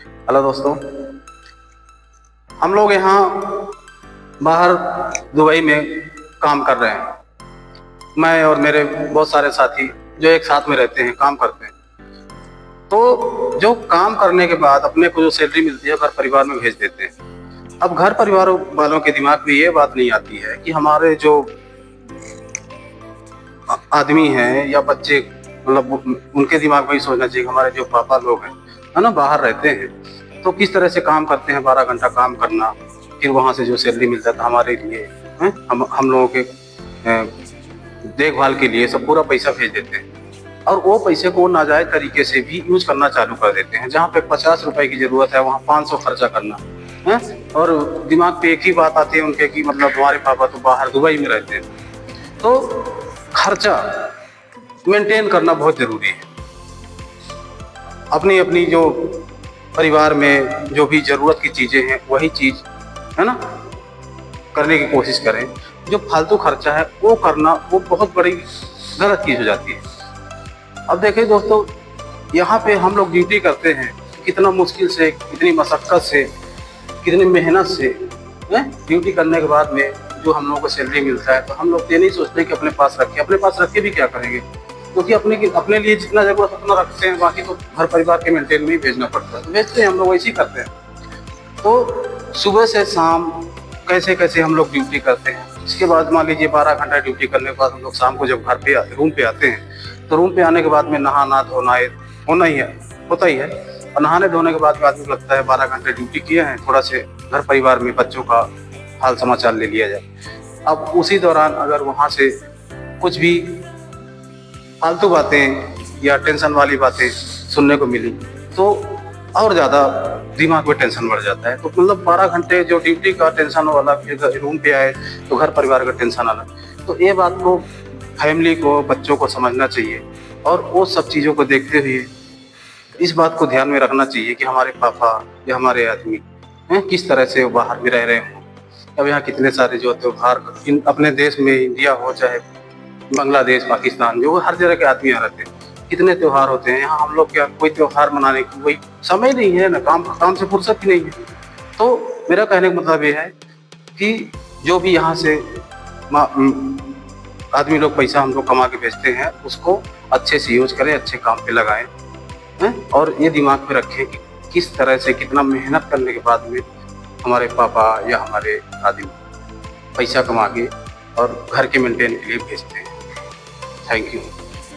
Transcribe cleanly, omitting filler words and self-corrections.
Hello दोस्तों, हम लोग यहाँ बाहर दुबई में काम कर रहे हैं। मैं और मेरे बहुत सारे साथी जो एक साथ में रहते हैं, काम करते हैं। तो जो काम करने के बाद अपने को जो सैलरी मिलती है घर परिवार में भेज देते हैं। अब घर परिवार वालों के दिमाग में ये बात नहीं आती है कि हमारे जो आदमी हैं या बच्चे, मतलब उनके दिमाग में ही सोचना चाहिए कि हमारे जो पापा लोग हैं, है ना, बाहर रहते हैं, तो किस तरह से काम करते हैं, 12 घंटा काम करना, फिर वहाँ से जो सैलरी मिलता था हमारे लिए, हम लोगों के देखभाल के लिए सब पूरा पैसा भेज देते हैं। और वो पैसे को नाजायज तरीके से भी यूज करना चालू कर देते हैं। जहाँ पे 50 रुपए की जरूरत है वहाँ 500 खर्चा करना है। और दिमाग पे एक ही बात आती है उनके कि मतलब हमारे पापा तो बाहर दुबई में रहते हैं। तो खर्चा मेंटेन करना बहुत जरूरी है। अपनी अपनी जो परिवार में जो भी जरूरत की चीजें हैं वही चीज, है ना, करने की कोशिश करें। जो फालतू खर्चा है वो करना, वो बहुत बड़ी गलत चीज हो जाती है। अब देखिए दोस्तों, यहाँ पे हम लोग ड्यूटी करते हैं, कितना मुश्किल से, कितनी मशक्कत से, कितनी मेहनत से ड्यूटी करने के बाद में जो हम लोगों को सैलरी मिलता है, तो हम लोग ये नहीं सोचते कि अपने पास रखें। अपने पास रख के भी क्या करेंगे, क्योंकि अपने लिए जितना जरूरत उतना रखते हैं, बाकी तो घर परिवार के मेंटेन में ही भेजना पड़ता है। तो भेजते हैं, हम लोग ऐसे ही करते हैं। तो सुबह से शाम कैसे कैसे हम लोग ड्यूटी करते हैं। इसके बाद मान लीजिए 12 घंटा ड्यूटी करने के बाद हम लोग शाम को जब घर पे रूम पे आते हैं, तो रूम पे आने के बाद में नहाना धोना होना ही है, होता ही है। और नहाने धोने के बाद आदमी को लगता है 12 घंटे ड्यूटी किए हैं, थोड़ा से घर परिवार में बच्चों का हाल समाचार ले लिया जाए। अब उसी दौरान अगर वहाँ से कुछ भी फालतू बातें या टेंशन वाली बातें सुनने को मिली तो और ज़्यादा दिमाग में टेंशन बढ़ जाता है। तो मतलब 12 घंटे जो ड्यूटी का टेंशन वाला, फिर रूम पे आए तो घर परिवार का टेंशन अलग। तो ये बात को फैमिली को, बच्चों को समझना चाहिए और वो सब चीज़ों को देखते हुए इस बात को ध्यान में रखना चाहिए कि हमारे पापा या हमारे आदमी किस तरह से बाहर में रह रहे हों। अब यहाँ कितने सारे जो त्यौहार अपने देश में, इंडिया हो चाहे बांग्लादेश, पाकिस्तान, जो हर जगह के आदमी यहाँ रहते हैं, कितने त्यौहार होते हैं। यहाँ हम लोग क्या कोई त्यौहार मनाने की कोई समय नहीं है ना, काम से फुर्सत ही नहीं है। तो मेरा कहने का मतलब ये है कि जो भी यहाँ से आदमी लोग पैसा हम लोग कमा के भेजते हैं, उसको अच्छे से यूज करें, अच्छे काम पे लगाएं, और ये दिमाग में रखें कि किस तरह से कितना मेहनत करने के बाद में हमारे पापा या हमारे आदमी पैसा कमा के और घर के मेंटेन के लिए भेजते हैं। Thank you.